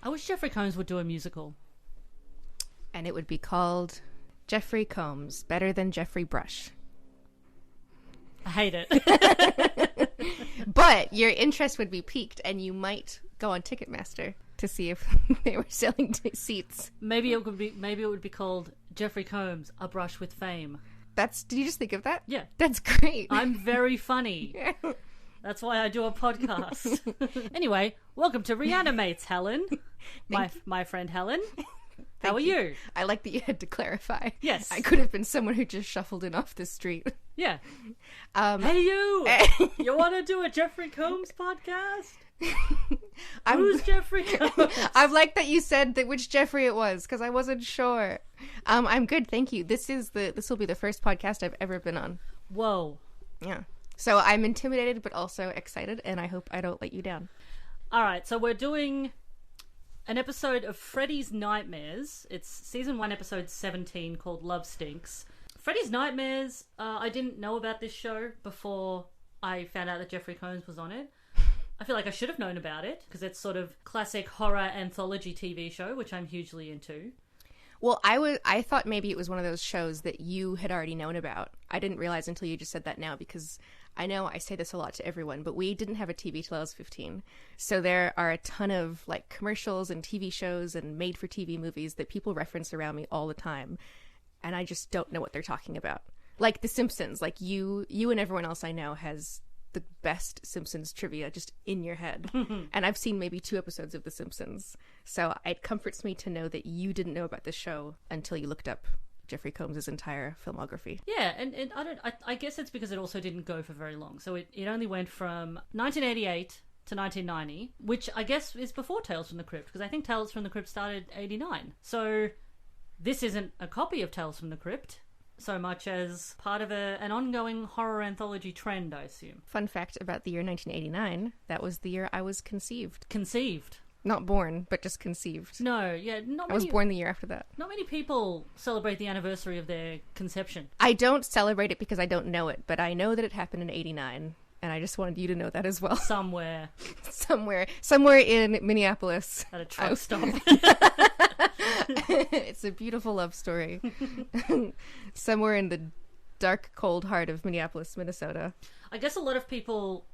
I wish Jeffrey Combs would do a musical. And it would be called Jeffrey Combs, Better Than Jeffrey Brush. I hate it. But your interest would be piqued, and you might go on Ticketmaster to see if they were selling seats. Maybe it would be called Jeffrey Combs, A Brush with Fame. Did you just think of that? Yeah. That's great. I'm very funny. That's why I do a podcast. Anyway, welcome to Reanimates, Helen. My friend Helen. How are you? I like that you had to clarify. Yes. I could have been someone who just shuffled in off the street. Yeah. Hey, you! You want to do a Jeffrey Combs podcast? Who's Jeffrey Combs? I like that you said which Jeffrey it was, because I wasn't sure. I'm good, thank you. This will be the first podcast I've ever been on. Whoa. Yeah. So I'm intimidated, but also excited, and I hope I don't let you down. All right, so we're doing an episode of Freddy's Nightmares. It's season 1, episode 17, called Love Stinks. Freddy's Nightmares, I didn't know about this show before I found out that Jeffrey Combs was on it. I feel like I should have known about it, because it's sort of classic horror anthology TV show, which I'm hugely into. Well, I thought maybe it was one of those shows that you had already known about. I didn't realize until you just said that now, because I know I say this a lot to everyone, but we didn't have a TV till I was 15. So there are a ton of like commercials and TV shows and made-for-TV movies that people reference around me all the time, and I just don't know what they're talking about. Like The Simpsons, like you and everyone else I know has the best Simpsons trivia just in your head. And I've seen maybe 2 episodes of The Simpsons. So it comforts me to know that you didn't know about this show until you looked up Jeffrey Combs' entire filmography. Yeah, and I guess it's because it also didn't go for very long. So it only went from 1988 to 1990, which I guess is before Tales from the Crypt, because I think Tales from the Crypt started 89. So this isn't a copy of Tales from the Crypt so much as part of an ongoing horror anthology trend, I assume. Fun fact about the year 1989, that was the year I was conceived. Conceived? Not born, but just conceived. No, yeah, I was born the year after that. Not many people celebrate the anniversary of their conception. I don't celebrate it because I don't know it, but I know that it happened in 89, and I just wanted you to know that as well. Somewhere in Minneapolis. At a truck stop. It's a beautiful love story. Somewhere in the dark, cold heart of Minneapolis, Minnesota. I guess a lot of people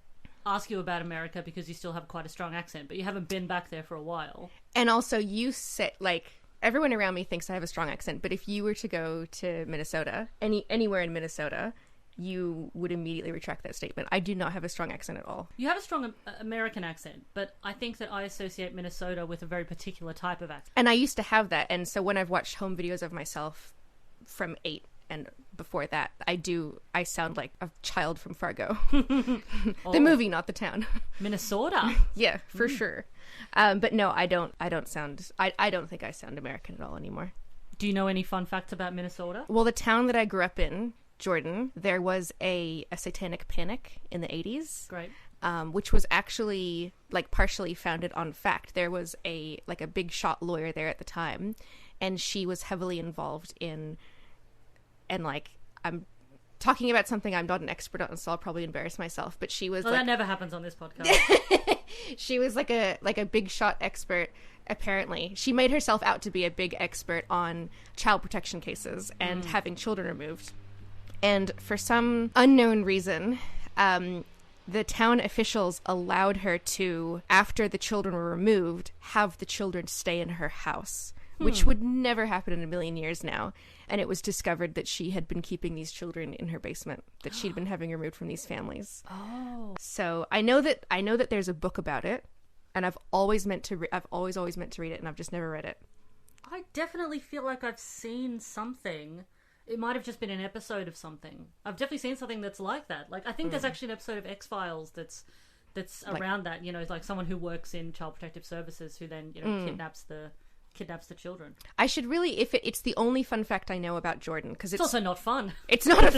ask you about America because you still have quite a strong accent, but you haven't been back there for a while. And also you said, like, everyone around me thinks I have a strong accent, but if you were to go to Minnesota, anywhere in Minnesota, you would immediately retract that statement. I do not have a strong accent at all. You have a strong American accent, but I think that I associate Minnesota with a very particular type of accent. And I used to have that, and so when I've watched home videos of myself from 8 and before that, I sound like a child from Fargo. The movie, not the town. Minnesota? Yeah, for sure. But no, I don't think I sound American at all anymore. Do you know any fun facts about Minnesota? Well, the town that I grew up in, Jordan, there was a satanic panic in the 80s. Great. Which was actually like partially founded on fact. There was a big shot lawyer there at the time, and she was heavily involved in, and like, I'm talking about something I'm not an expert on, so I'll probably embarrass myself, but she was that never happens on this podcast. She was like a big shot expert. Apparently she made herself out to be a big expert on child protection cases and having children removed. And for some unknown reason, the town officials allowed her to, after the children were removed, have the children stay in her house, which would never happen in a million years now. And it was discovered that she had been keeping these children in her basement, that she'd been having removed from these families. Oh. So I know that there's a book about it, and I've always meant to read it, and I've just never read it. I definitely feel like I've seen something. It might have just been an episode of something. I've definitely seen something that's like that. Like, I think there's actually an episode of X-Files that's around that. You know, like someone who works in Child Protective Services who then, kidnaps the children. I should really, it's the only fun fact I know about Jordan, because it's also not fun. It's not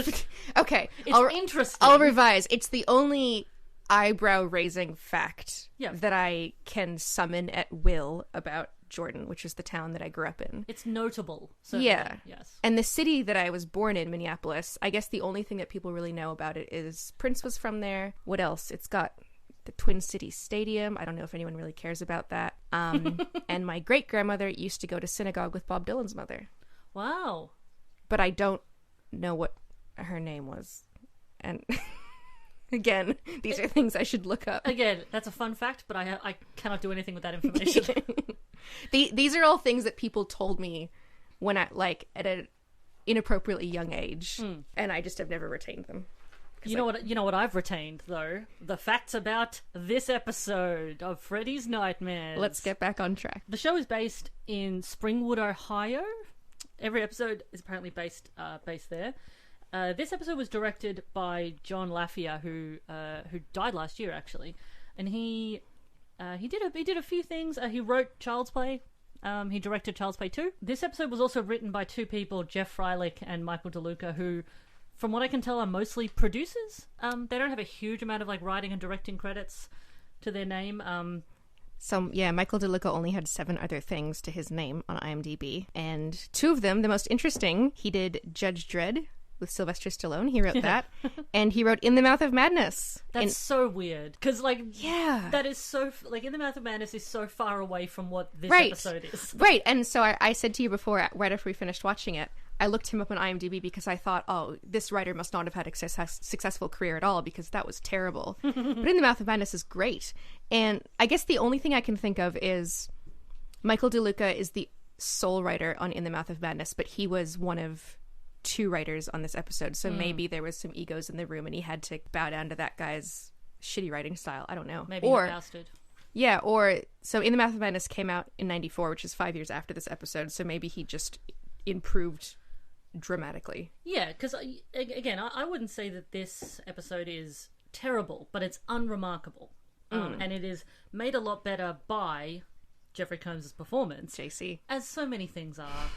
okay. It's interesting. I'll revise. It's the only eyebrow-raising fact that I can summon at will about Jordan, which is the town that I grew up in. It's notable. Certainly. Yeah. Yes. And the city that I was born in, Minneapolis, I guess the only thing that people really know about it is Prince was from there. What else? It's got the Twin Cities Stadium. I don't know if anyone really cares about that. And my great-grandmother used to go to synagogue with Bob Dylan's mother. Wow. But I don't know what her name was. And again, these are things I should look up. Again, that's a fun fact, but I cannot do anything with that information. These are all things that people told me when I, like, at an inappropriately young age. And I just have never retained them. You know what I've retained, though? The facts about this episode of Freddy's Nightmares. Let's get back on track. The show is based in Springwood, Ohio. Every episode is apparently based there. This episode was directed by John Lafia, who died last year, actually, and he did a few things. He wrote Child's Play. He directed Child's Play 2. This episode was also written by two people, Jeff Freilich and Michael DeLuca, who, from what I can tell, are mostly producers. They don't have a huge amount of like writing and directing credits to their name. Michael DeLuca only had 7 other things to his name on IMDb, and 2 of them, the most interesting, he did Judge Dredd with Sylvester Stallone. He wrote that, and he wrote In the Mouth of Madness. That's so weird, because that is so In the Mouth of Madness is so far away from what this episode is. Right, and so I said to you before, right after we finished watching it, I looked him up on IMDb because I thought, oh, this writer must not have had a successful career at all because that was terrible. But In the Mouth of Madness is great. And I guess the only thing I can think of is Michael DeLuca is the sole writer on In the Mouth of Madness, but he was one of 2 writers on this episode. So maybe there was some egos in the room and he had to bow down to that guy's shitty writing style. I don't know. Maybe he bastard. Yeah, so In the Mouth of Madness came out in 94, which is 5 years after this episode. So maybe he just improved dramatically. Yeah, because again, I wouldn't say that this episode is terrible, but it's unremarkable. And it is made a lot better by Jeffrey Combs' performance. JC. As so many things are.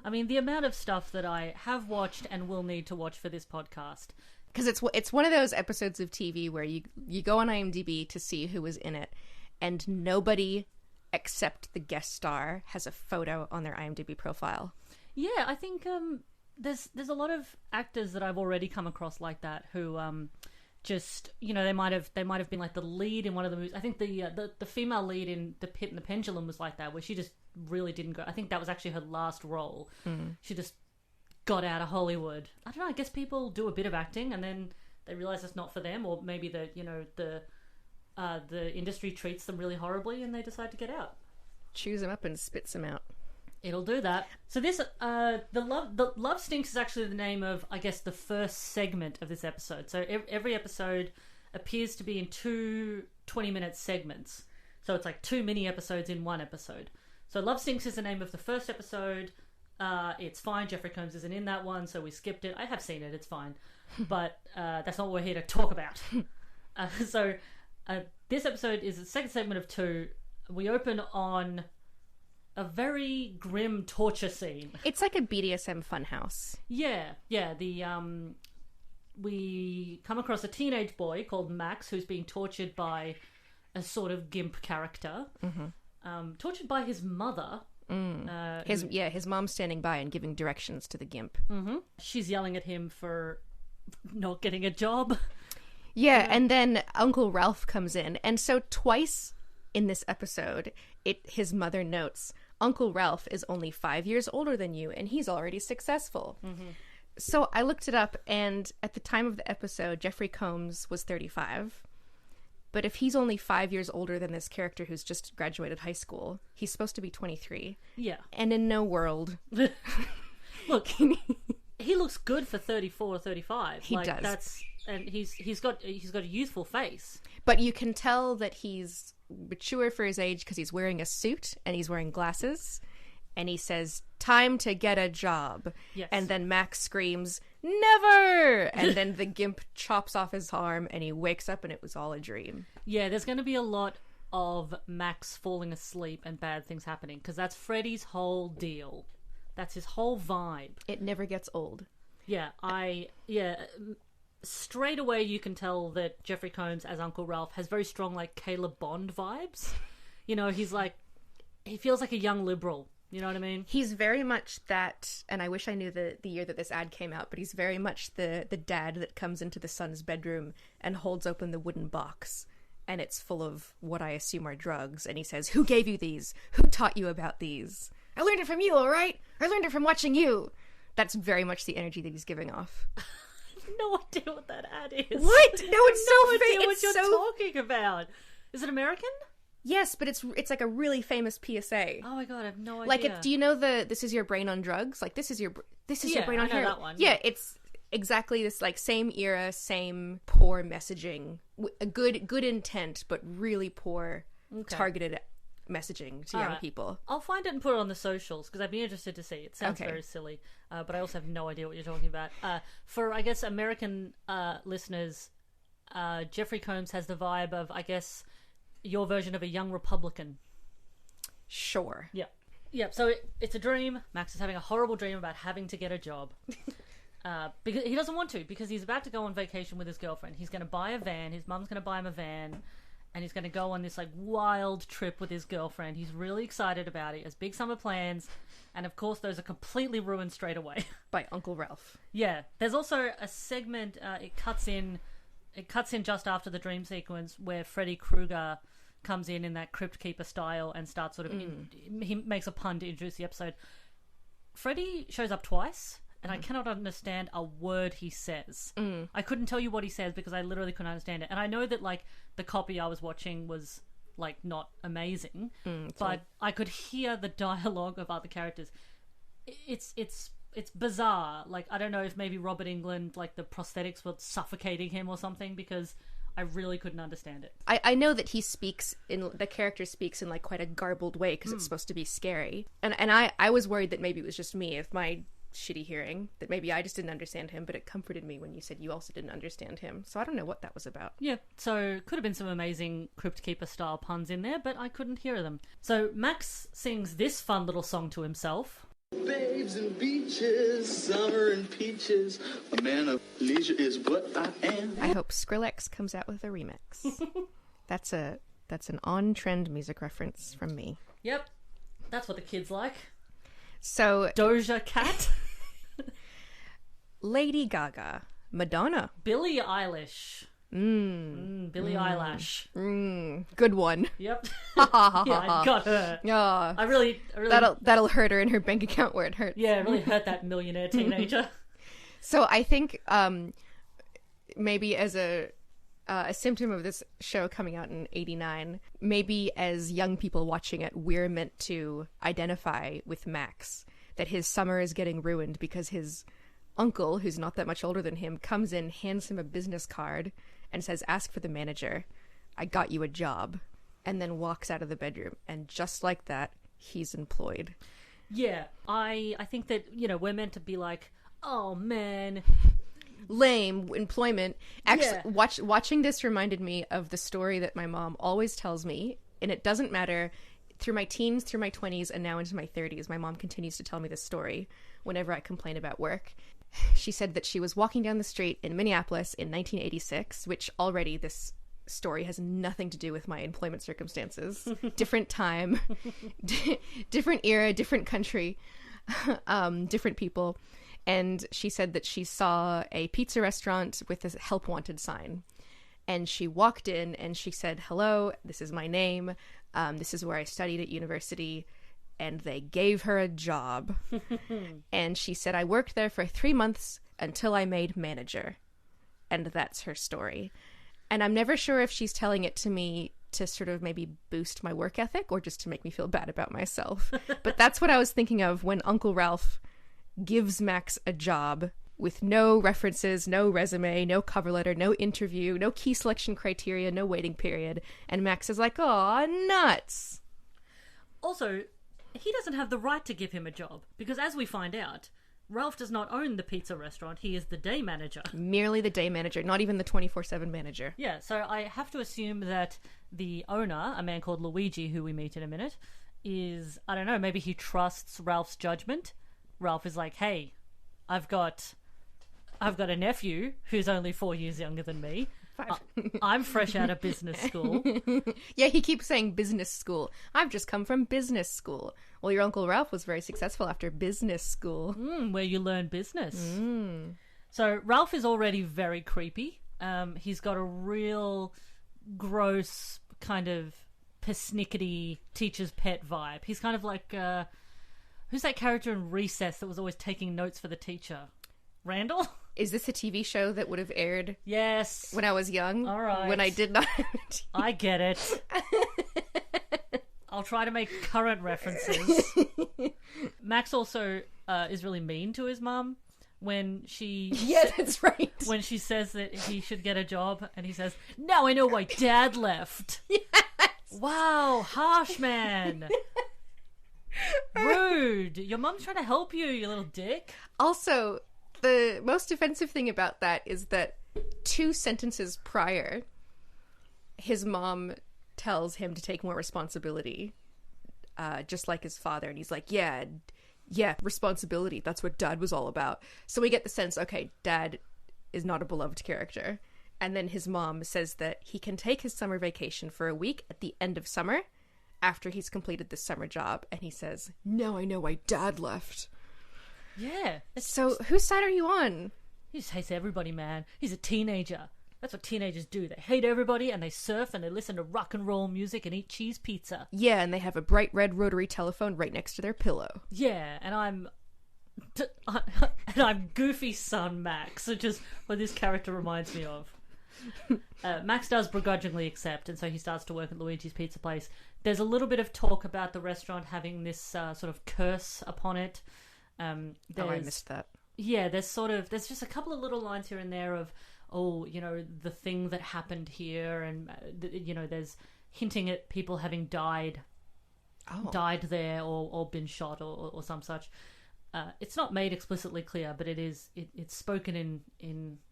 I mean, the amount of stuff that I have watched and will need to watch for this podcast. Because it's one of those episodes of TV where you go on IMDb to see who was in it, and nobody except the guest star has a photo on their IMDb profile. Yeah, I think there's a lot of actors that I've already come across like that who just, you know, they might have been like the lead in one of the movies. I think the female lead in The Pit and the Pendulum was like that, where she just really didn't go. I think that was actually her last role. She just got out of Hollywood. I don't know, I guess people do a bit of acting and then they realize it's not for them, or maybe the industry treats them really horribly and they decide to get out. Chews them up and spits them out. It'll do that. So this, the Love Stinks is actually the name of, I guess, the first segment of this episode. So every episode appears to be in 2 20-minute segments. So it's like 2 mini episodes in one episode. So Love Stinks is the name of the first episode. It's fine. Jeffrey Combs isn't in that one, so we skipped it. I have seen it. It's fine. But that's not what we're here to talk about. So this episode is the second segment of 2. We open on a very grim torture scene. It's like a BDSM funhouse. Yeah. We come across a teenage boy called Max who's being tortured by a sort of gimp character. Tortured by his mother. His mom's standing by and giving directions to the gimp. She's yelling at him for not getting a job. Yeah, and then Uncle Ralph comes in, and so twice in this episode, his mother notes, Uncle Ralph is only 5 years older than you, and he's already successful. So I looked it up, and at the time of the episode, Jeffrey Combs was 35. But if he's only 5 years older than this character who's just graduated high school, he's supposed to be 23. Yeah. And in no world... Look, he looks good for 34 or 35. He does. And he's got a youthful face. But you can tell that he's mature for his age because he's wearing a suit and he's wearing glasses, and he says, "Time to get a job." Yes. And then Max screams, "Never!" And then the gimp chops off his arm and he wakes up and it was all a dream. Yeah, there's going to be a lot of Max falling asleep and bad things happening because that's Freddy's whole deal. That's his whole vibe. It never gets old. Yeah, straight away you can tell that Jeffrey Combs as Uncle Ralph has very strong like Caleb Bond vibes. You know, he feels like a young liberal. You know what I mean? He's very much that, and I wish I knew the year that this ad came out, but he's very much the dad that comes into the son's bedroom and holds open the wooden box and it's full of what I assume are drugs, and he says, "Who gave you these? Who taught you about these? I learned it from you, all right? I learned it from watching you." That's very much the energy that he's giving off. I have no idea what that ad is. What? No, it's so no idea it's what you're so... talking about. Is it American? Yes, but it's like a really famous PSA. Oh my god, I have no idea. Like, do you know the "This is your brain on drugs"? Like, this is your brain on I know heroin. that one. Yeah, it's exactly this, like, same era, same poor messaging, a good intent, but really poor targeted messaging to young people. I'll find it and put it on the socials because I'd be interested to see. It sounds very silly, but I also have no idea what you're talking about. For, I guess, American listeners, Jeffrey Combs has the vibe of, I guess, your version of a young Republican. Sure. Yeah, so it's a dream. Max is having a horrible dream about having to get a job. Because he doesn't want to, because he's about to go on vacation with his girlfriend. He's going to buy a van. His mum's going to buy him a van. And he's going to go on this, like, wild trip with his girlfriend. He's really excited about it. He has big summer plans. And, of course, those are completely ruined straight away. By Uncle Ralph. Yeah. There's also a segment, it cuts in just after the dream sequence where Freddy Krueger comes in that Crypt Keeper style and starts sort of... he makes a pun to introduce the episode. Freddy shows up twice, and I cannot understand a word he says. I couldn't tell you what he says because I literally couldn't understand it. And I know that, like, the copy I was watching was, like, not amazing, but I could hear the dialogue of other characters. It's bizarre. Like, I don't know if maybe Robert Englund, like, the prosthetics were suffocating him or something, because I really couldn't understand it. I know that the character speaks in, like, quite a garbled way because it's supposed to be scary. And I was worried that maybe it was just me, if my shitty hearing, that maybe I just didn't understand him, but it comforted me when you said you also didn't understand him. So I don't know what that was about. Yeah, so could have been some amazing Crypt Keeper style puns in there, but I couldn't hear them. So Max sings this fun little song to himself. Babes and beaches, summer and peaches, a man of leisure is what I am. I hope Skrillex comes out with a remix. That's an on-trend music reference from me. Yep, that's what the kids like. So Doja Cat, Lady Gaga, Madonna, Billie Eilish, Billie Eyelash. Good one. Yep. Yeah, I got her. Yeah, I really that'll hurt her in her bank account where it hurts. Yeah, it really hurt that millionaire teenager. So I think maybe as a symptom of this show coming out in '89, maybe as young people watching it, we're meant to identify with Max, that his summer is getting ruined because his uncle, who's not that much older than him, comes in, hands him a business card, and says, "Ask for the manager. I got you a job," and then walks out of the bedroom. And just like that, he's employed. Yeah, I think that, we're meant to be like, oh man, lame employment. Actually, watching this reminded me of the story that my mom always tells me, and it doesn't matter, through my teens, through my 20s, and now into my 30s, my mom continues to tell me this story whenever I complain about work. She said that she was walking down the street in Minneapolis in 1986, which already this story has nothing to do with my employment circumstances. Different time, different era, different country, different people. And she said that she saw a pizza restaurant with a help wanted sign. And she walked in and she said, "Hello, this is my name. This is where I studied at university." And they gave her a job. And she said, "I worked there for 3 months until I made manager." And that's her story. And I'm never sure if she's telling it to me to sort of maybe boost my work ethic or just to make me feel bad about myself. But that's what I was thinking of when Uncle Ralph gives Max a job with no references, no resume, no cover letter, no interview, no key selection criteria, no waiting period. And Max is like, "Aw, nuts." Also, he doesn't have the right to give him a job, because as we find out, Ralph does not own the pizza restaurant. He is the day manager. Merely the day manager, not even the 24/7 manager. Yeah, so I have to assume that the owner, a man called Luigi, who we meet in a minute, is, I don't know, maybe he trusts Ralph's judgment. Ralph is like, "Hey, I've got a nephew who's only 4 years younger than me. I'm fresh out of business school." Yeah, he keeps saying business school. "I've just come from business school." Well, your Uncle Ralph was very successful after business school. Where you learn business. So Ralph is already very creepy. He's got a real gross, kind of persnickety teacher's pet vibe. He's kind of like, who's that character in Recess that was always taking notes for the teacher? Randall? Is this a TV show that would have aired Yes. when I was young? All right. When I did not have a TV. I get it. I'll try to make current references. Max also is really mean to his mum when she... Yeah, that's right. When she says that he should get a job, and he says, "Now I know why Dad left." Yes. Wow, harsh man. Rude. Your mum's trying to help you, you little dick. Also, the most offensive thing about that is that 2 sentences prior, his mom tells him to take more responsibility, just like his father, and he's like, yeah, responsibility, that's what Dad was all about. So we get the sense, okay, Dad is not a beloved character. And then his mom says that he can take his summer vacation for a week at the end of summer after he's completed the summer job, and he says, "Now I know why Dad left." Yeah. So whose side are you on? He just hates everybody, man. He's a teenager. That's what teenagers do. They hate everybody, and they surf, and they listen to rock and roll music and eat cheese pizza. Yeah, and they have a bright red rotary telephone right next to their pillow. Yeah, and I'm goofy son Max, which is what this character reminds me of. Max does begrudgingly accept, and so he starts to work at Luigi's pizza place. There's a little bit of talk about the restaurant having this sort of curse upon it. I missed that. Yeah, there's just a couple of little lines here and there of, oh, you know, the thing that happened here, and you know, there's hinting at people having died there, or been shot, or some such. It's not made explicitly clear, but it's spoken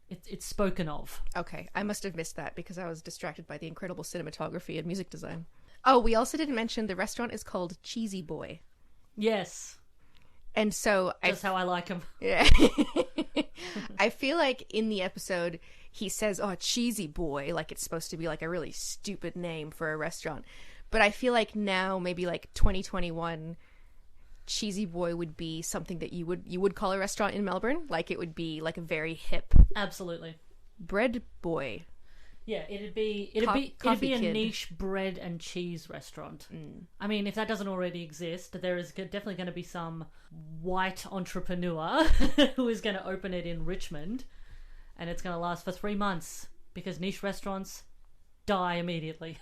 it's spoken of. Okay, I must have missed that because I was distracted by the incredible cinematography and music design. Oh, we also didn't mention the restaurant is called Cheesy Boy. Yes. And so that's how I like him. Yeah. I feel like in the episode he says, "Oh, Cheesy Boy," like it's supposed to be like a really stupid name for a restaurant. But I feel like now, maybe like 2021, Cheesy Boy would be something that you would call a restaurant in Melbourne. Like it would be like a very hip. Absolutely. Bread Boy. Yeah, it'd be a kid. niche bread and cheese restaurant. I mean, if that doesn't already exist, there is definitely going to be some white entrepreneur who is going to open it in Richmond, and it's going to last for 3 months because niche restaurants die immediately.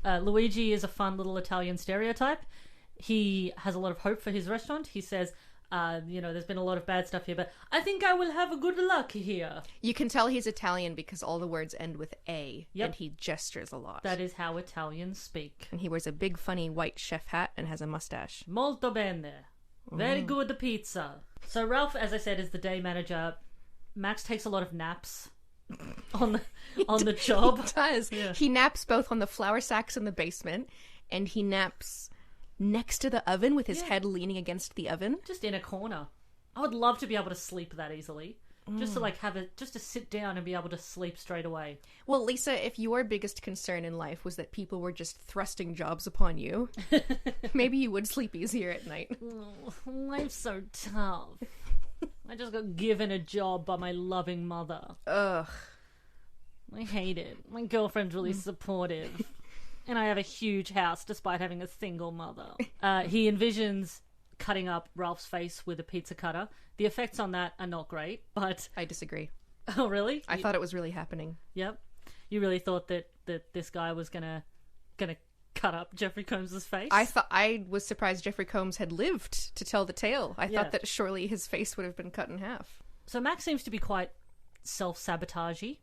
Luigi is a fun little Italian stereotype. He has a lot of hope for his restaurant. He says, you know, there's been a lot of bad stuff here, but I think I will have a good luck here. You can tell he's Italian because all the words end with A, Yep. and he gestures a lot. That is how Italians speak. And he wears a big, funny white chef hat and has a mustache. Molto bene. Very good pizza. So Ralph, as I said, is the day manager. Max takes a lot of naps on the job. He does. Yeah. He naps both on the flour sacks in the basement, and he naps next to the oven with his head leaning against the oven. Just in a corner. I would love to be able to sleep that easily. Just to just to sit down and be able to sleep straight away. Well, Lisa, if your biggest concern in life was that people were just thrusting jobs upon you, maybe you would sleep easier at night. Life's so tough. I just got given a job by my loving mother. Ugh. I hate it. My girlfriend's really supportive. And I have a huge house despite having a single mother. He envisions cutting up Ralph's face with a pizza cutter. The effects on that are not great, but... I disagree. Oh, really? I thought it was really happening. Yep. You really thought that this guy was gonna cut up Jeffrey Combs' face? I was surprised Jeffrey Combs had lived to tell the tale. I thought that surely his face would have been cut in half. So Max seems to be quite self-sabotagey.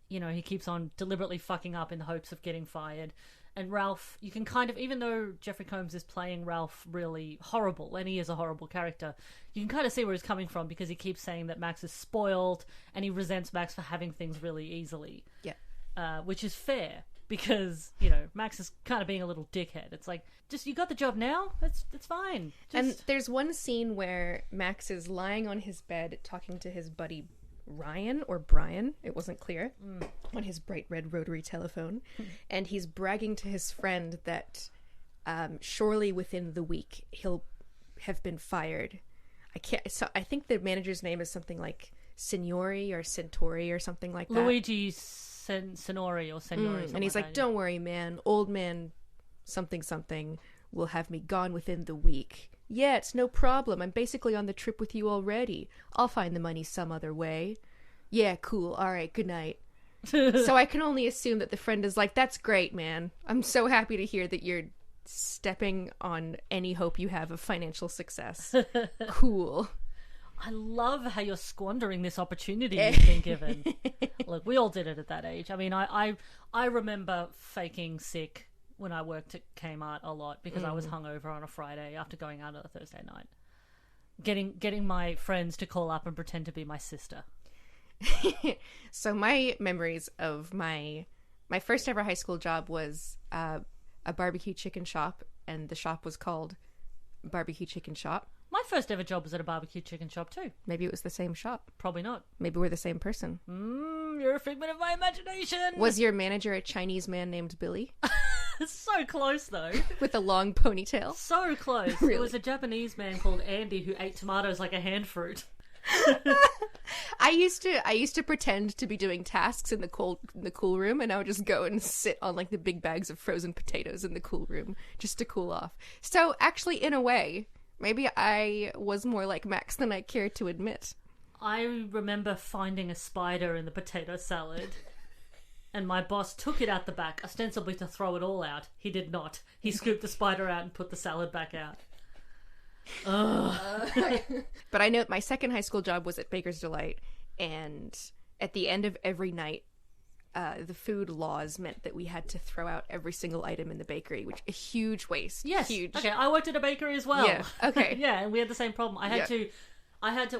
You know, he keeps on deliberately fucking up in the hopes of getting fired. And Ralph, you can kind of, even though Jeffrey Combs is playing Ralph really horrible, and he is a horrible character, you can kind of see where he's coming from because he keeps saying that Max is spoiled and he resents Max for having things really easily. Yeah. Which is fair because, you know, Max is kind of being a little dickhead. It's like, just, you got the job now? It's fine. And there's one scene where Max is lying on his bed talking to his buddy Ryan or Brian, it wasn't clear, on his bright red rotary telephone, and he's bragging to his friend that surely within the week he'll have been fired. I think the manager's name is something like Signori or Centauri or something like that. Luigi Senori or Senori. And he's like, that. don't worry, man. Old man something will have me gone within the week. Yeah, it's no problem. I'm basically on the trip with you already. I'll find the money some other way. Yeah, cool. All right, good night. So I can only assume that the friend is like, that's great, man. I'm so happy to hear that you're stepping on any hope you have of financial success. Cool. I love how you're squandering this opportunity you've been given. Look, we all did it at that age. I mean, I remember faking sick when I worked at Kmart a lot because I was hungover on a Friday after going out on a Thursday night. Getting my friends to call up and pretend to be my sister. So my memories of my first ever high school job was a barbecue chicken shop, and the shop was called Barbecue Chicken Shop. My first ever job was at a barbecue chicken shop too. Maybe it was the same shop. Probably not. Maybe we're the same person. You're a figment of my imagination. Was your manager a Chinese man named Billy? So close though. With a long ponytail? So close. Really? It was a Japanese man called Andy who ate tomatoes like a hand fruit. I used to pretend to be doing tasks in the cool room, and I would just go and sit on like the big bags of frozen potatoes in the cool room just to cool off. So actually, in a way, maybe I was more like Max than I care to admit. I remember finding a spider in the potato salad, and my boss took it out the back, ostensibly to throw it all out. He did not. He scooped the spider out and put the salad back out. But I know my second high school job was at Baker's Delight, and at the end of every night, the food laws meant that we had to throw out every single item in the bakery, which is a huge waste. Yes. Huge. Okay, I worked at a bakery as well. Yeah. Okay. Yeah, and we had the same problem.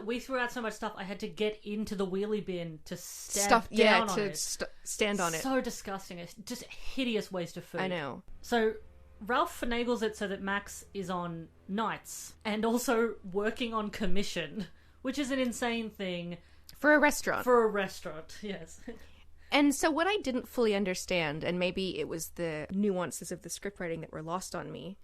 We threw out so much stuff, I had to get into the wheelie bin to stand down on it. Stand on it. So disgusting. It's just a hideous waste of food. I know. So Ralph finagles it so that Max is on nights and also working on commission, which is an insane thing. For a restaurant. For a restaurant, yes. And so what I didn't fully understand, and maybe it was the nuances of the script writing that were lost on me,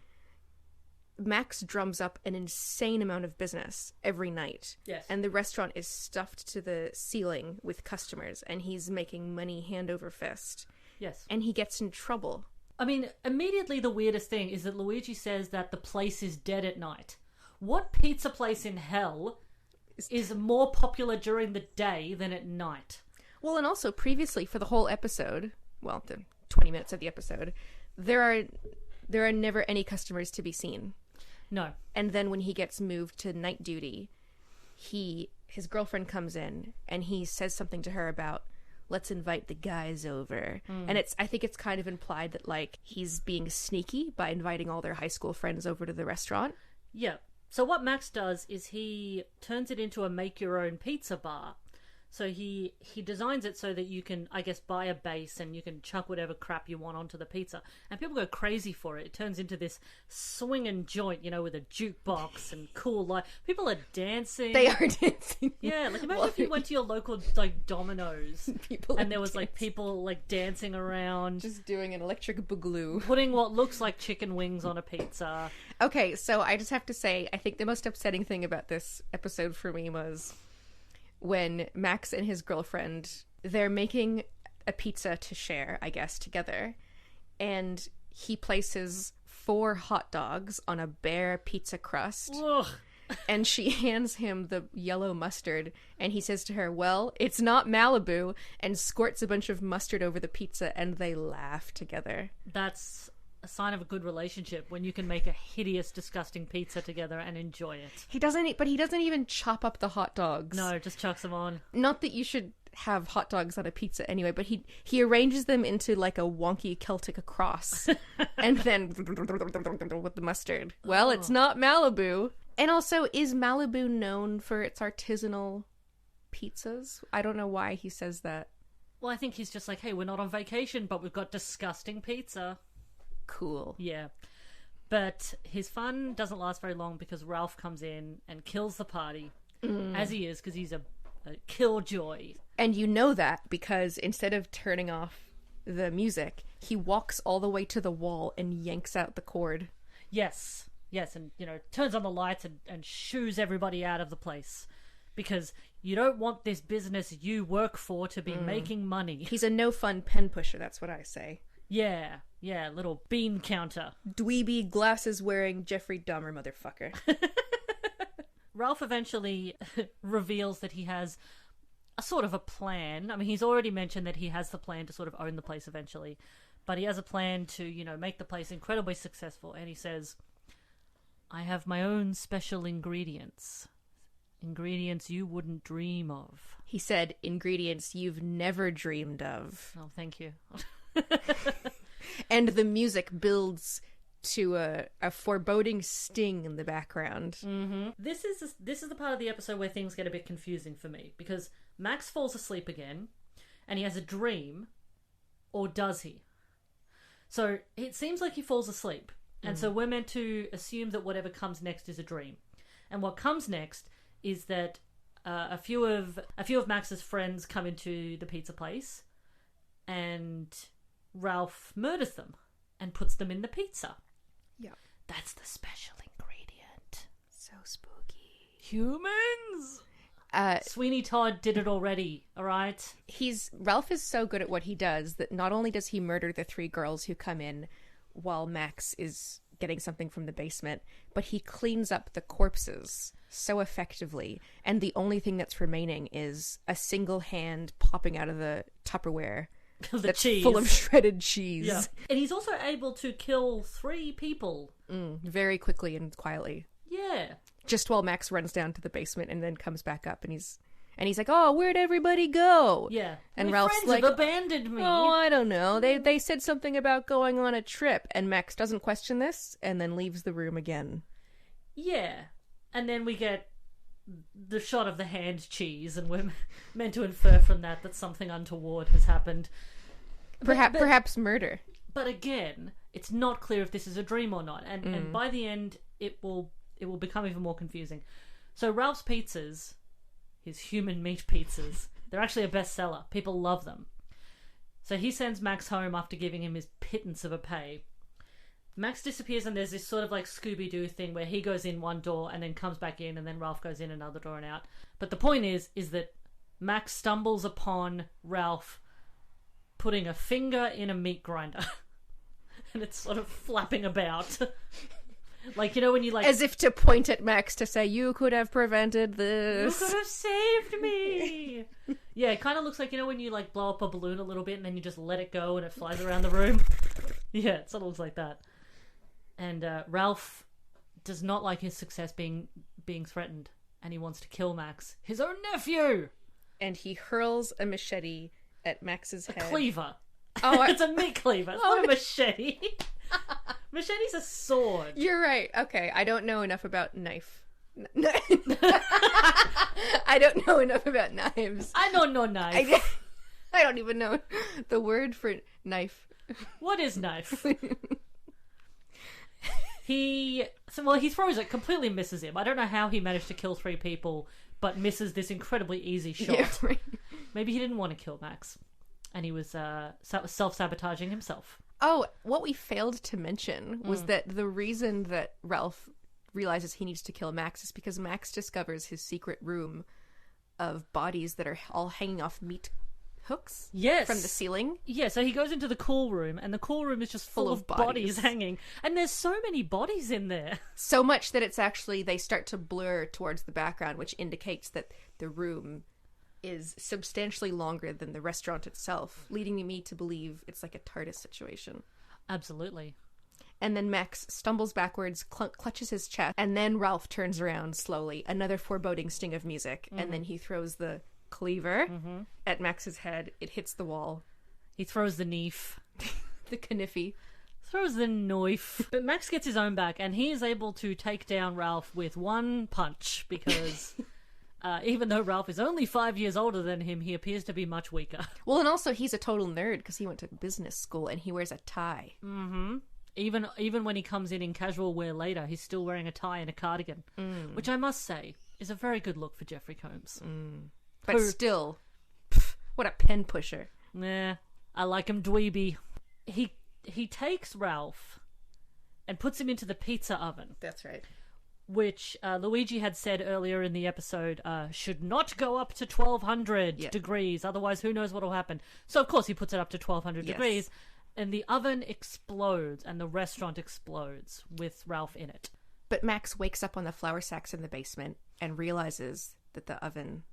Max drums up an insane amount of business every night. Yes. And the restaurant is stuffed to the ceiling with customers, and he's making money hand over fist. Yes. And he gets in trouble. I mean, immediately the weirdest thing is that Luigi says that the place is dead at night. What pizza place in hell is more popular during the day than at night? Well, and also previously for the whole episode, well, the 20 minutes of the episode, there are never any customers to be seen. No. And then when he gets moved to night duty, his girlfriend comes in and he says something to her about, let's invite the guys over. And I think it's kind of implied that like he's being sneaky by inviting all their high school friends over to the restaurant. Yeah. So what Max does is he turns it into a make your own pizza bar. So he designs it so that you can, I guess, buy a base and you can chuck whatever crap you want onto the pizza. And people go crazy for it. It turns into this swinging joint, with a jukebox and cool light. People are dancing. They are dancing. Yeah, like imagine if you went to your local, Domino's and there was, people, dancing around. Just doing an electric boogaloo. Putting what looks like chicken wings on a pizza. Okay, so I just have to say, I think the most upsetting thing about this episode for me was when Max and his girlfriend, they're making a pizza to share, I guess, together. And he places 4 hot dogs on a bare pizza crust. Ugh. And she hands him the yellow mustard. And he says to her, well, it's not Malibu, and squirts a bunch of mustard over the pizza, and they laugh together. That's a sign of a good relationship when you can make a hideous, disgusting pizza together and enjoy it. He doesn't even chop up the hot dogs. No, just chucks them on. Not that you should have hot dogs on a pizza anyway, but he arranges them into like a wonky Celtic cross, and then with the mustard. Well, it's not Malibu. And also, is Malibu known for its artisanal pizzas? I don't know why he says that. Well, I think he's just like, hey, we're not on vacation, but we've got disgusting pizza. Cool. Yeah. But his fun doesn't last very long because Ralph comes in and kills the party, as he is, because he's a killjoy. And you know that because instead of turning off the music, he walks all the way to the wall and yanks out the cord. Yes, and, turns on the lights and shoos everybody out of the place. Because You don't want this business you work for to be making money. He's a no-fun pen pusher, that's what I say. Yeah, little bean counter. Dweeby, glasses-wearing Jeffrey Dahmer motherfucker. Ralph eventually reveals that he has a sort of a plan. I mean, he's already mentioned that he has the plan to sort of own the place eventually, but he has a plan to, you know, make the place incredibly successful. And he says, I have my own special ingredients. Ingredients you wouldn't dream of. He said, ingredients you've never dreamed of. Oh, thank you. And the music builds to a foreboding sting in the background. Mm-hmm. This is the part of the episode where things get a bit confusing for me, because Max falls asleep again, and he has a dream, or does he? So it seems like he falls asleep, and so we're meant to assume that whatever comes next is a dream. And what comes next is that a few of Max's friends come into the pizza place, and Ralph murders them and puts them in the pizza. Yeah. That's the special ingredient. So spooky. Humans! Sweeney Todd did it already, alright? Ralph is so good at what he does that not only does he murder the 3 girls who come in while Max is getting something from the basement, but he cleans up the corpses so effectively, and the only thing that's remaining is a single hand popping out of the Tupperware that's cheese. Full of shredded cheese. Yeah. And he's also able to kill 3 people. Very quickly and quietly. Yeah. Just while Max runs down to the basement and then comes back up, and he's like, "Oh, where'd everybody go?" Yeah. And My Ralph's friends like, have abandoned me. "Oh, I don't know. They said something about going on a trip," and Max doesn't question this and then leaves the room again. Yeah. And then we get the shot of the hand cheese, and we're meant to infer from that something untoward has happened. Perhaps murder. But again, it's not clear if this is a dream or not. And by the end, it will become even more confusing. So Ralph's pizzas, his human meat pizzas, they're actually a bestseller. People love them. So he sends Max home after giving him his pittance of a pay. Max disappears, and there's this sort of like Scooby-Doo thing where he goes in one door and then comes back in, and then Ralph goes in another door and out. But the point is that Max stumbles upon Ralph putting a finger in a meat grinder. And it's sort of flapping about. Like, you know, when you like... As if to point at Max to say, you could have prevented this. You could have saved me! Yeah, it kind of looks like, you know, when you like blow up a balloon a little bit and then you just let it go and it flies around the room. Yeah, it sort of looks like that. And Ralph does not like his success being threatened, and he wants to kill Max, his own nephew! And he hurls a machete at Max's head. A cleaver. Oh, it's a meat cleaver. It's not a machete. Machete's a sword. You're right. Okay, I don't know enough about knife. I don't know enough about knives. I don't know knife. I don't even know the word for knife. What is knife? He throws it, completely misses him. I don't know how he managed to kill 3 people, but misses this incredibly easy shot. Yeah, right. Maybe he didn't want to kill Max, and he was self-sabotaging himself. Oh, what we failed to mention was that the reason that Ralph realizes he needs to kill Max is because Max discovers his secret room of bodies that are all hanging off meat hooks from the ceiling. Yeah, so he goes into the cool room, and the cool room is just full of bodies hanging. And there's so many bodies in there. So much that it's actually, they start to blur towards the background, which indicates that the room is substantially longer than the restaurant itself, leading me to believe it's like a TARDIS situation. Absolutely. And then Max stumbles backwards, clutches his chest, and then Ralph turns around slowly, another foreboding sting of music, and then he throws the cleaver at Max's head. It hits the wall. He throws the knife. The kniffy. Throws the knife. But Max gets his own back, and he is able to take down Ralph with one punch, because even though Ralph is only 5 years older than him, he appears to be much weaker. Well, and also he's a total nerd because he went to business school and he wears a tie. Mm-hmm. Even when he comes in casual wear later, he's still wearing a tie and a cardigan, which I must say is a very good look for Jeffrey Combs. But still, pff, what a pen pusher. Nah, I like him dweeby. He takes Ralph and puts him into the pizza oven. That's right. which Luigi had said earlier in the episode should not go up to 1200 degrees, otherwise who knows what will happen. So, of course, he puts it up to 1200 degrees, and the oven explodes, and the restaurant explodes with Ralph in it. But Max wakes up on the flour sacks in the basement and realizes that the oven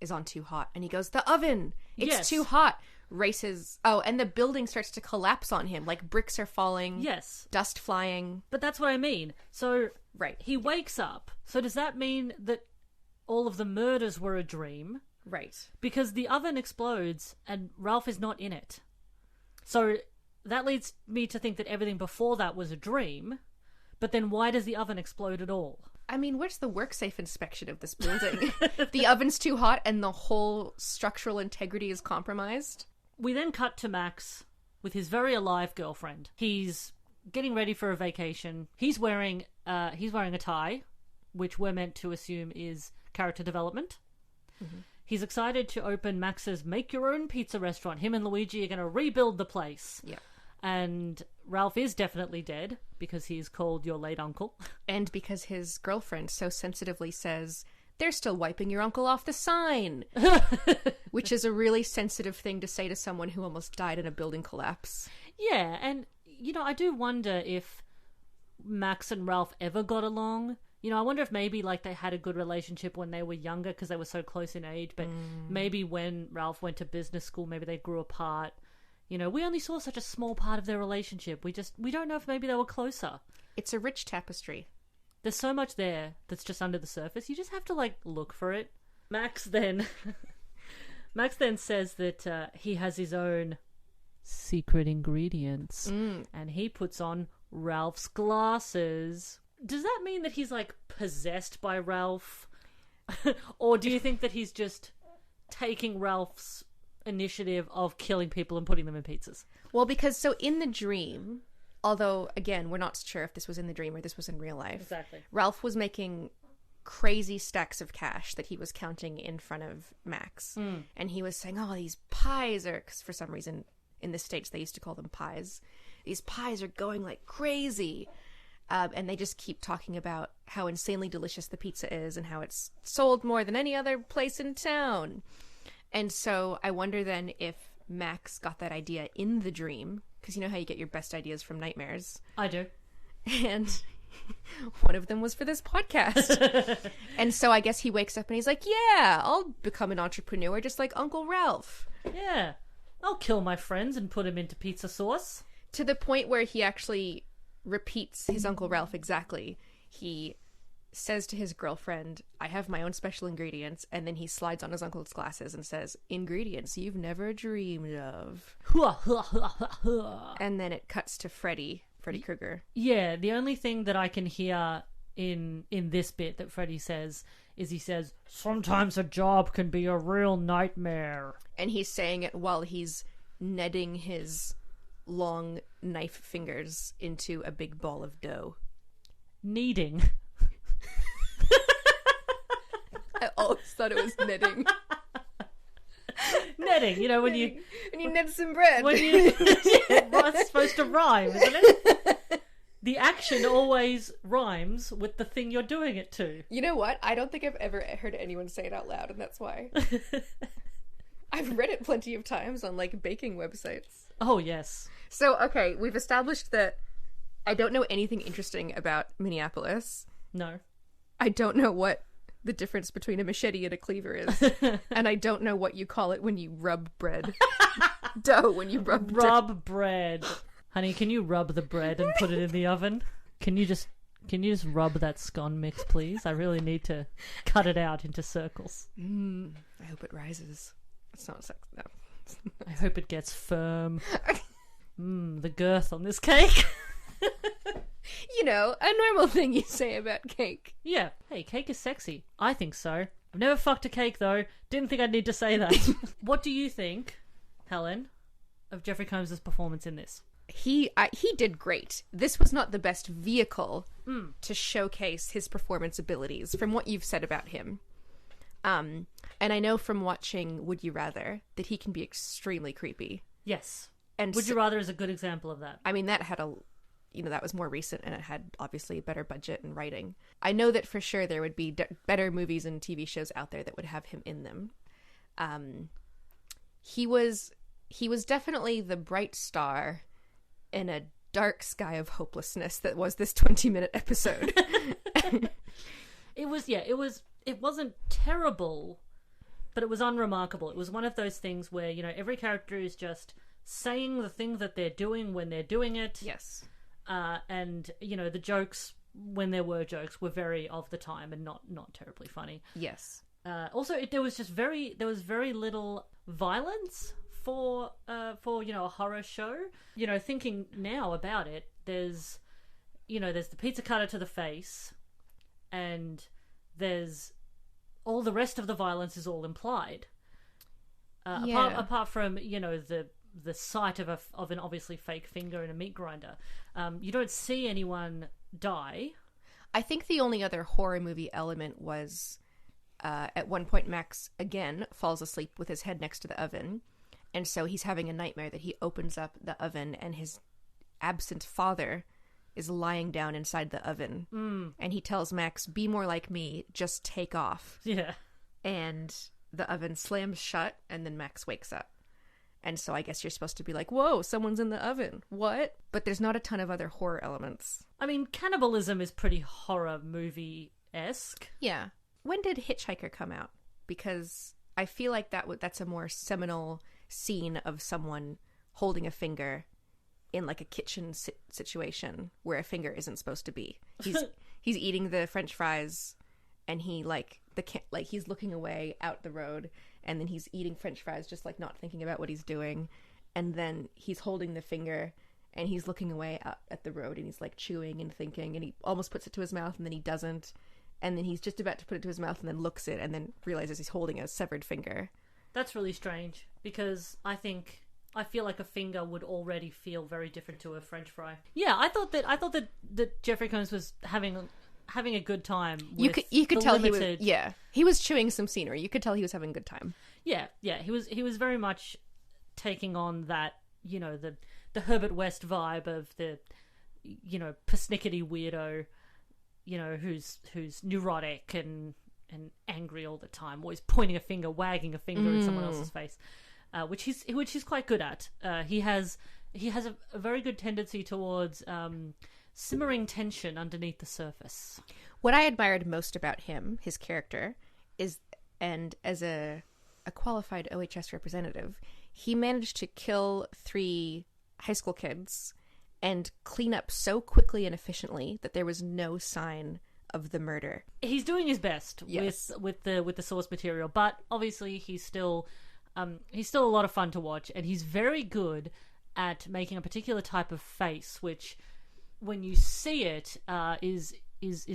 is on too hot. And he goes, the oven! It's too hot! Races. Oh, and the building starts to collapse on him. Like, bricks are falling. Yes. Dust flying. But that's what I mean. So, right. He wakes up. So does that mean that all of the murders were a dream? Right. Because the oven explodes and Ralph is not in it. So that leads me to think that everything before that was a dream. But then why does the oven explode at all? I mean, where's the work-safe inspection of this building? The oven's too hot and the whole structural integrity is compromised. We then cut to Max with his very alive girlfriend. He's getting ready for a vacation. He's wearing a tie, which we're meant to assume is character development. Mm-hmm. He's excited to open Max's make-your-own-pizza restaurant. Him and Luigi are going to rebuild the place. Yeah. And Ralph is definitely dead because he's called your late uncle. And because his girlfriend so sensitively says, they're still wiping your uncle off the sign. Which is a really sensitive thing to say to someone who almost died in a building collapse. Yeah, and, I do wonder if Max and Ralph ever got along. I wonder if maybe, they had a good relationship when they were younger because they were so close in age, but maybe when Ralph went to business school, maybe they grew apart. We only saw such a small part of their relationship. We don't know if maybe they were closer. It's a rich tapestry. There's so much there that's just under the surface. You just have to, look for it. Max then says that he has his own secret ingredients. And he puts on Ralph's glasses. Does that mean that he's, possessed by Ralph? Or do you think that he's just taking Ralph's initiative of killing people and putting them in pizzas? Well, because in the dream, although again we're not sure if this was in the dream or this was in real life, exactly, Ralph was making crazy stacks of cash that he was counting in front of Max, and he was saying, these pies are, because for some reason in the States they used to call them pies, these pies are going like crazy. And they just keep talking about how insanely delicious the pizza is and how it's sold more than any other place in town. And so I wonder then if Max got that idea in the dream, because you know how you get your best ideas from nightmares. I do. And one of them was for this podcast. And so I guess he wakes up and he's like, yeah, I'll become an entrepreneur just like Uncle Ralph. Yeah, I'll kill my friends and put them into pizza sauce. To the point where he actually repeats his Uncle Ralph exactly. He says to his girlfriend, I have my own special ingredients, and then he slides on his uncle's glasses and says, ingredients you've never dreamed of. And then it cuts to Freddy Krueger. Yeah, the only thing that I can hear in this bit that Freddy says is he says, sometimes a job can be a real nightmare. And he's saying it while he's kneading his long knife fingers into a big ball of dough. Kneading. I always thought it was knitting. Netting, when you knit some bread. It's supposed to rhyme, isn't it? The action always rhymes with the thing you're doing it to. You know what? I don't think I've ever heard anyone say it out loud, and that's why. I've read it plenty of times on baking websites. Oh, yes. So, okay, we've established that I don't know anything interesting about Minneapolis. No. I don't know what the difference between a machete and a cleaver is. And I don't know what you call it when you rub bread. Dough, when you rub bread. Honey, can you rub the bread and put it in the oven? Can you just rub that scone mix, please? I really need to cut it out into circles. I hope it rises. It's not sex. No. I hope it gets firm. The girth on this cake. A normal thing you say about cake. Yeah. Hey, cake is sexy. I think so. I've never fucked a cake, though. Didn't think I'd need to say that. What do you think, Helen, of Jeffrey Combs' performance in this? He did great. This was not the best vehicle to showcase his performance abilities, from what you've said about him. And I know from watching Would You Rather that he can be extremely creepy. Yes. And Would You Rather is a good example of that. I mean, that had that was more recent and it had obviously a better budget and writing. I know that for sure there would be better movies and TV shows out there that would have him in them. He was definitely the bright star in a dark sky of hopelessness that was this 20-minute episode. It wasn't terrible, but it was unremarkable. It was one of those things where, every character is just saying the thing that they're doing when they're doing it. Yes. And, the jokes, when there were jokes, were very of the time and not terribly funny. Yes. Also, there was very little violence for a horror show. Thinking now about it, there's the pizza cutter to the face, and there's all the rest of the violence is all implied. Apart from the sight of an obviously fake finger in a meat grinder, you don't see anyone die. I think the only other horror movie element was at one point Max again falls asleep with his head next to the oven, and so he's having a nightmare that he opens up the oven and his absent father is lying down inside the oven, and he tells Max, "Be more like me, just take off." Yeah. And the oven slams shut, and then Max wakes up. And so I guess you're supposed to be like, whoa, someone's in the oven. What? But there's not a ton of other horror elements. I mean, cannibalism is pretty horror movie-esque. Yeah. When did Hitchhiker come out? Because I feel like that's a more seminal scene of someone holding a finger in like a kitchen situation where a finger isn't supposed to be. He's eating the French fries, and he he's looking away out the road, and then he's eating French fries just like not thinking about what he's doing, and then he's holding the finger and he's looking away out at the road, and he's like chewing and thinking, and he almost puts it to his mouth and then he doesn't, and then he's just about to put it to his mouth and then looks it and then realizes he's holding a severed finger. That's really strange, because I feel like a finger would already feel very different to a French fry. Yeah, I thought that Jeffrey Combs was having a good time. You could tell he was chewing some scenery. You could tell he was having a good time. Yeah, he was very much taking on that, the Herbert West vibe of the, persnickety weirdo, who's neurotic and angry all the time, always pointing a finger, wagging a finger in someone else's face, which he's quite good at. He has a very good tendency towards simmering tension underneath the surface. What I admired most about him, his character, is, and as a qualified OHS representative, he managed to kill 3 high school kids and clean up so quickly and efficiently that there was no sign of the murder. He's doing his best. Yes. with the source material, but obviously he's still a lot of fun to watch, and he's very good at making a particular type of face, which, when you see it, is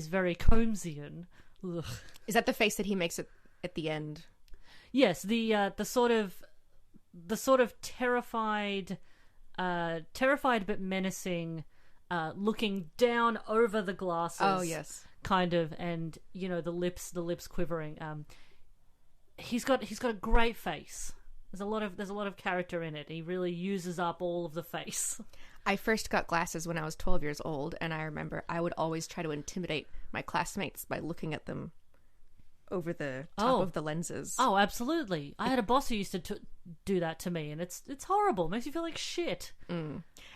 very Combsian. Ugh. Is that the face that he makes at the end? Yes, the sort of terrified but menacing, looking down over the glasses. Oh yes, kind of, and the lips quivering. He's got a great face. There's a lot of character in it. He really uses up all of the face. I first got glasses when I was 12 years old, and I remember I would always try to intimidate my classmates by looking at them over the top of the lenses. Oh, absolutely. I had a boss who used to do that to me, and it's horrible. It makes you feel like shit.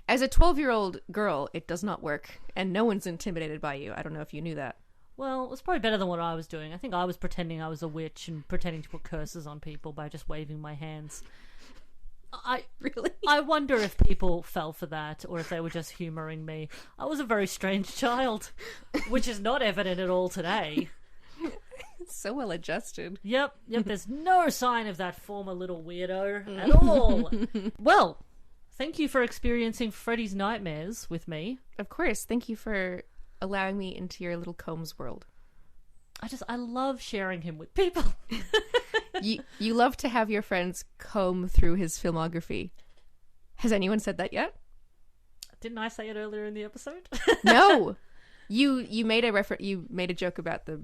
As a 12-year-old girl, it does not work, and no one's intimidated by you. I don't know if you knew that. Well, it's probably better than what I was doing. I think I was pretending I was a witch and pretending to put curses on people by just waving my hands. I wonder if people fell for that, or if they were just humouring me. I was a very strange child, which is not evident at all today. So well adjusted. Yep. There's no sign of that former little weirdo at all. Well, thank you for experiencing Freddy's nightmares with me. Of course. Thank you for allowing me into your little Combs world. I love sharing him with people. You love to have your friends comb through his filmography. Has anyone said that yet? Didn't I say it earlier in the episode? No. You made a joke about the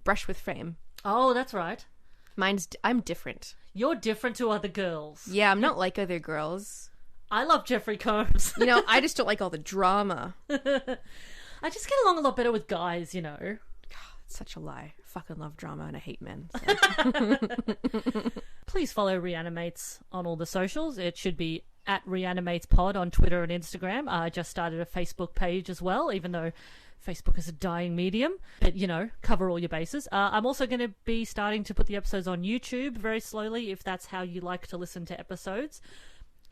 brush with frame. Oh, that's right. I'm different. You're different to other girls. Yeah, I'm not like other girls. I love Jeffrey Combs. You know, I just don't like all the drama. I just get along a lot better with guys, you know. It's such a lie. I fucking love drama and I hate men. So. Please follow Reanimates on all the socials. It should be at ReanimatesPod on Twitter and Instagram. I just started a Facebook page as well, even though Facebook is a dying medium. But, you know, cover all your bases. I'm also going to be starting to put the episodes on YouTube very slowly, if that's how you like to listen to episodes.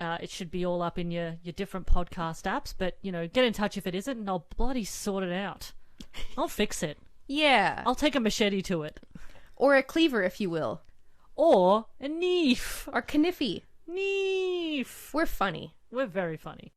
It should be all up in your different podcast apps. But, you know, get in touch if it isn't, and I'll bloody sort it out. I'll fix it. Yeah. I'll take a machete to it. Or a cleaver, if you will. Or a knife. Or kniffy. Knife. We're funny. We're very funny.